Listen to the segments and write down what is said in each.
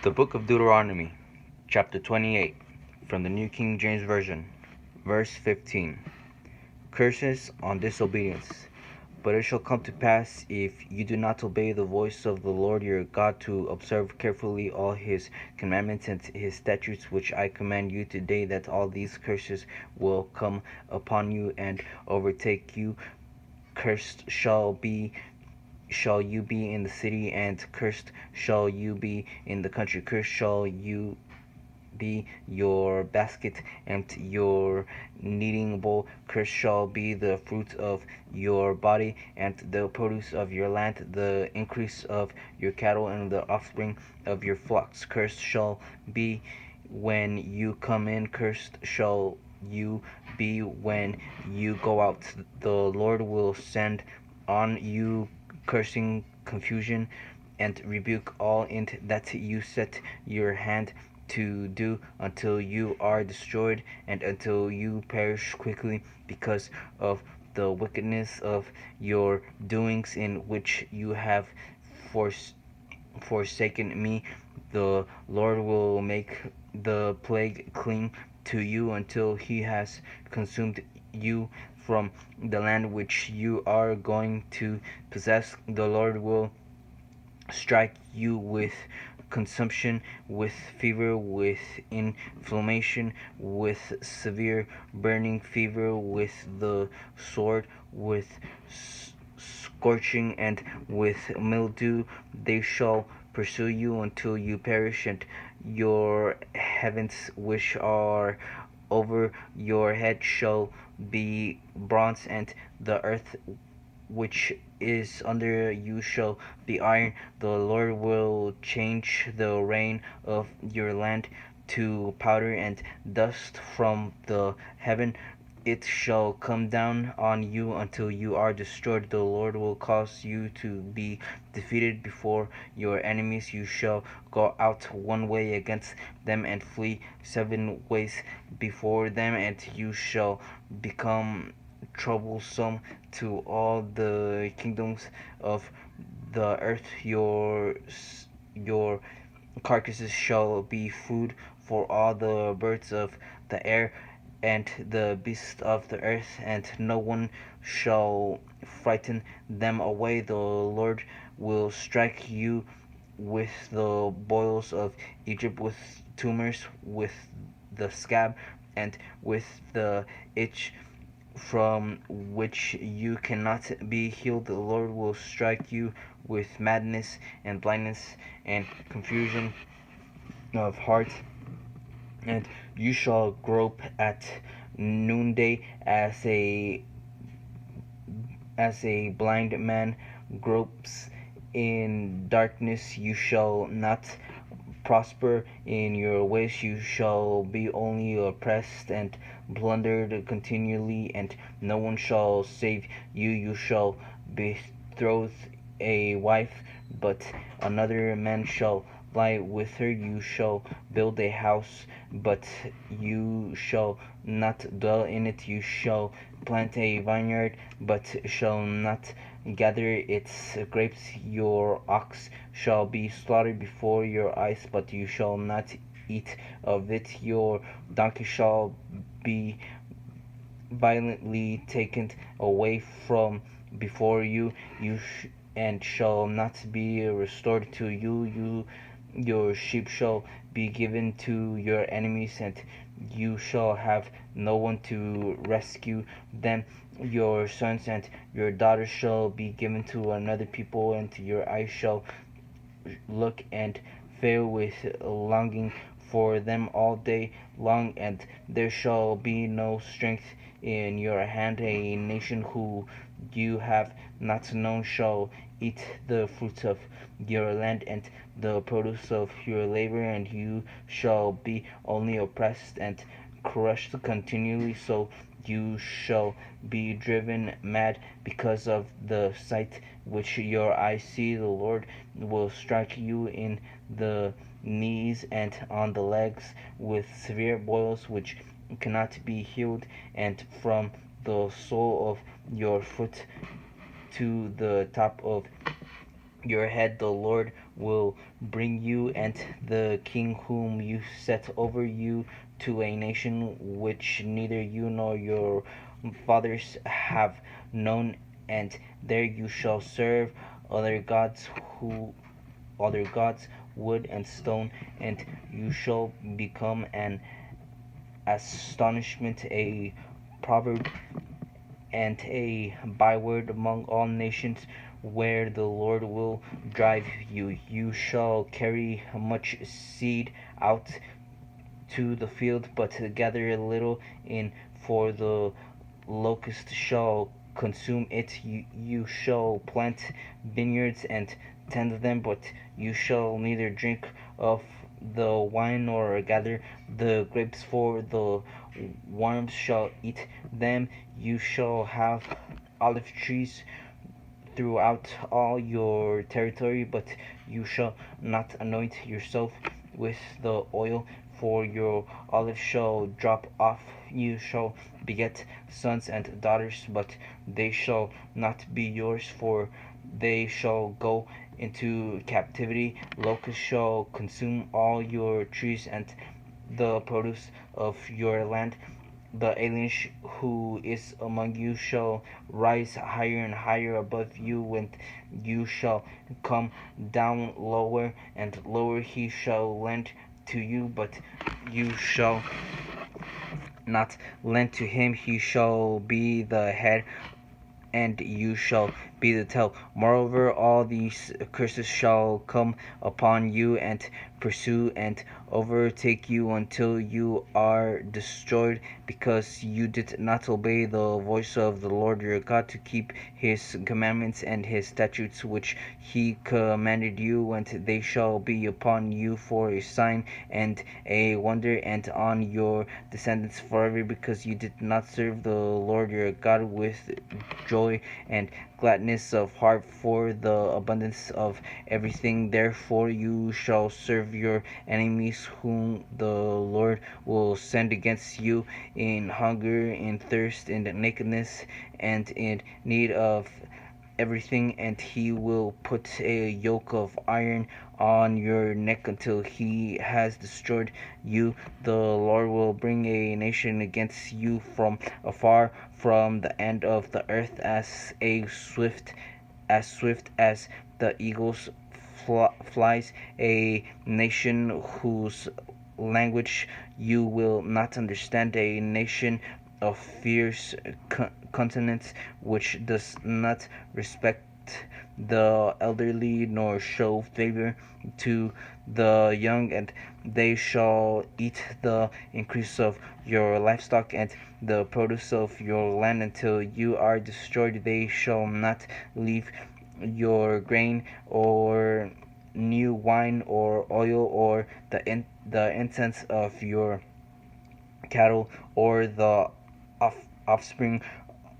The Book of Deuteronomy, chapter 28, from the New King James Version, verse 15. Curses on disobedience. But it shall come to pass, if you do not obey the voice of the Lord your God, to observe carefully all his commandments and his statutes which I command you today, that all these curses will come upon you and overtake you. Cursed shall you be in the city, and cursed shall you be in the country. Cursed shall you be your basket and your kneading bowl. Cursed shall be the fruit of your body and the produce of your land, the increase of your cattle and the offspring of your flocks. Cursed shall be when you come in. Cursed shall you be when you go out. The Lord will send on you cursing, confusion, and rebuke all in that you set your hand to do, until you are destroyed and until you perish quickly, because of the wickedness of your doings, in which you have forsaken me. The Lord will make the plague cling to you until he has consumed you from the land which you are going to possess. The Lord will strike you with consumption, with fever, with inflammation, with severe burning fever, with the sword, with scorching, and with mildew. They shall pursue you until you perish, and your heavens which are over your head shall be bronze, and the earth which is under you shall be iron. The Lord will change the rain of your land to powder and dust from the heaven. It shall come down on you until you are destroyed. The Lord will cause you to be defeated before your enemies. You shall go out one way against them and flee 7 ways before them, and you shall become troublesome to all the kingdoms of the earth. Your carcasses shall be food for all the birds of the air and the beasts of the earth, and no one shall frighten them away. The Lord will strike you with the boils of Egypt, with tumors, with the scab, and with the itch from which you cannot be healed. The Lord will strike you with madness and blindness and confusion of heart, and you shall grope at noonday as a blind man gropes in darkness. You shall not prosper in your ways. You shall be only oppressed and plundered continually, and no one shall save you. You shall betroth a wife, but another man shall lie with her. You shall build a house, but you shall not dwell in it. You shall plant a vineyard, but shall not gather its grapes. Your ox shall be slaughtered before your eyes, but you shall not eat of it. Your donkey shall be violently taken away from before you, and shall not be restored to you. Your sheep shall be given to your enemies, and you shall have no one to rescue them. Your sons and your daughters shall be given to another people, and your eyes shall look and fail with longing for them all day long, and there shall be no strength in your hand. A nation who you have not known shall eat the fruits of your land and the produce of your labor, and you shall be only oppressed and crushed continually. So you shall be driven mad because of the sight which your eyes see. The Lord will strike you in the knees and on the legs with severe boils which cannot be healed, and from the sole of your foot to the top of your head, the Lord will bring you and the king whom you set over you to a nation which neither you nor your fathers have known, and there you shall serve other gods who other gods, wood and stone, and you shall become an astonishment, a proverb, and a byword among all nations. Where the Lord will drive you, you shall carry much seed out to the field, but gather a little in, for the locust shall consume it. You shall plant vineyards and tend them, but you shall neither drink of the wine nor gather the grapes, for the worms shall eat them. You shall have olive trees throughout all your territory, but you shall not anoint yourself with the oil, for your olive shall drop off. You shall beget sons and daughters, but they shall not be yours, for they shall go into captivity. Locusts shall consume all your trees and the produce of your land. The alien who is among you shall rise higher and higher above you, and you shall come down lower and lower. He shall lend to you, but you shall not lend to him. He shall be the head, and you shall be the tail. Moreover, all these curses shall come upon you and pursue and overtake you until you are destroyed, because you did not obey the voice of the Lord your God to keep his commandments and his statutes which he commanded you. And they shall be upon you for a sign and a wonder, and on your descendants forever, because you did not serve the Lord your God with joy and gladness of heart for the abundance of everything. Therefore you shall serve your enemies, whom the Lord will send against you, in hunger, in thirst, in nakedness, and in need of everything, and he will put a yoke of iron on your neck until he has destroyed you. The Lord will bring a nation against you from afar, from the end of the earth, as swift as the eagle's flies, a nation whose language you will not understand, a nation of fierce countenance, which does not respect the elderly nor show favor to the young, and they shall eat the increase of your livestock and the produce of your land until you are destroyed. They shall not leave your grain or new wine or oil or the incense of your cattle or the offspring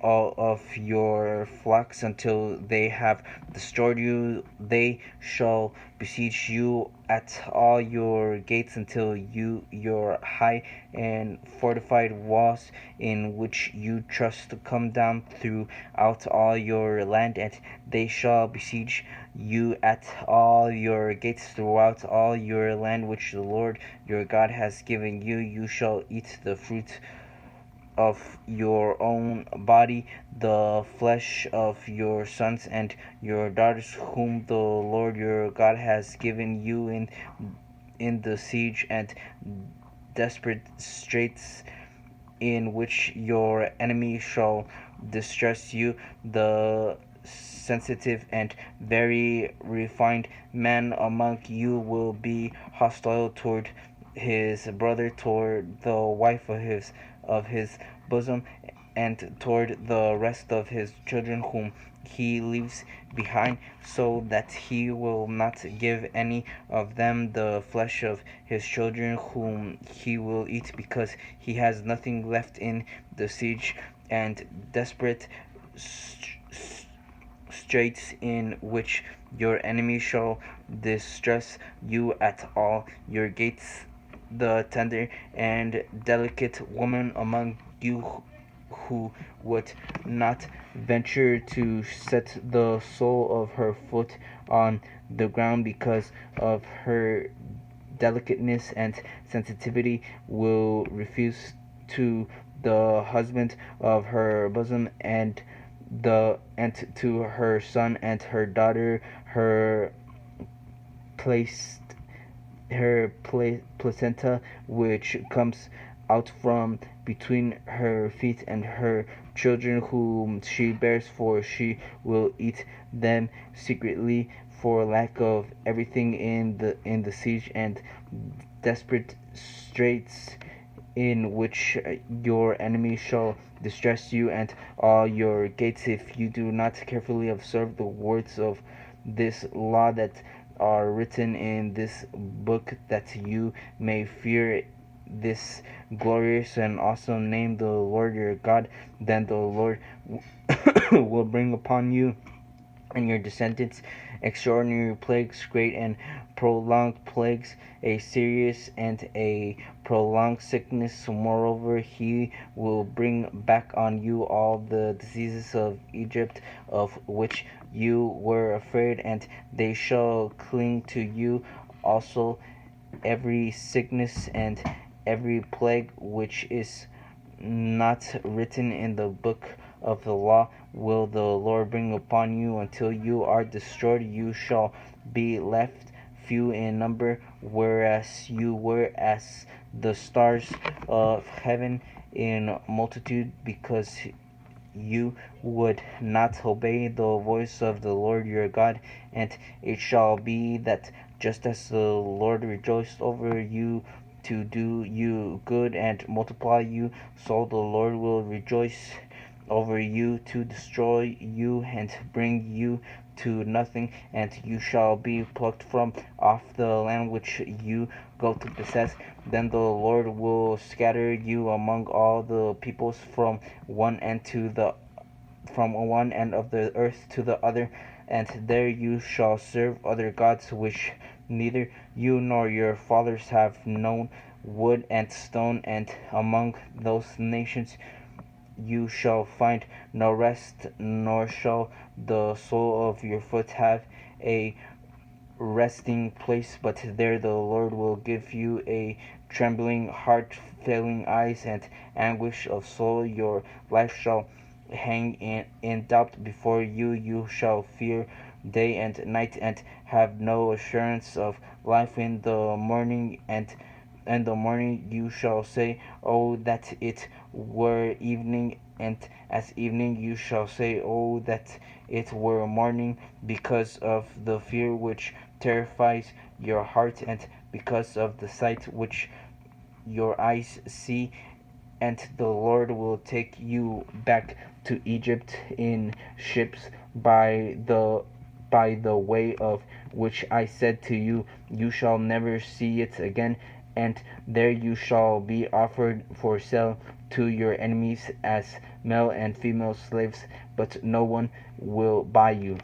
of your flocks until they have destroyed you. They shall besiege you at all your gates until your high and fortified walls in which you trust come down throughout all your land, and they shall besiege you at all your gates throughout all your land which the Lord your God has given you. You shall eat the fruit of your own body, the flesh of your sons and your daughters, whom the Lord your God has given you in the siege and desperate straits in which your enemy shall distress you. The sensitive and very refined man among you will be hostile toward his brother, toward the wife of his bosom, and toward the rest of his children whom he leaves behind, so that he will not give any of them the flesh of his children whom he will eat, because he has nothing left in the siege and desperate straits in which your enemy shall distress you at all your gates. The tender and delicate woman among you who would not venture to set the sole of her foot on the ground because of her delicateness and sensitivity, will refuse to the husband of her bosom, and to her son and her daughter, placed placenta which comes out from between her feet, and her children whom she bears, for she will eat them secretly for lack of everything in the siege and desperate straits in which your enemy shall distress you and all your gates, if you do not carefully observe the words of this law that are written in this book, that you may fear this glorious and awesome name, the Lord your God. Then the Lord will bring upon you and your descendants extraordinary plagues, great and prolonged plagues, a serious and a prolonged sickness. Moreover, he will bring back on you all the diseases of Egypt, of which you were afraid, and they shall cling to you also, every sickness and every plague which is not written in the book of the law will the Lord bring upon you until you are destroyed. You shall be left few in number, whereas you were as the stars of heaven in multitude, because you would not obey the voice of the Lord your God. And it shall be that just as the Lord rejoiced over you to do you good and multiply you, so the Lord will rejoice over you to destroy you and bring you to nothing, and you shall be plucked from off the land which you go to possess. Then the Lord will scatter you among all the peoples from one end of the earth to the other, and there you shall serve other gods which neither you nor your fathers have known, wood and stone, and among those nations you shall find no rest, nor shall the sole of your foot have a resting place, but there the Lord will give you a trembling heart, failing eyes, and anguish of soul. Your life shall hang in doubt before you. You shall fear day and night, and have no assurance of life in the morning. And in the morning you shall say, oh, that it were evening, and as evening you shall say, oh, that it were morning, because of the fear which terrifies your heart, and because of the sight which your eyes see. And the Lord will take you back to Egypt in ships by the way of which I said to you, you shall never see it again, and there you shall be offered for sale to your enemies as male and female slaves, but no one will buy you.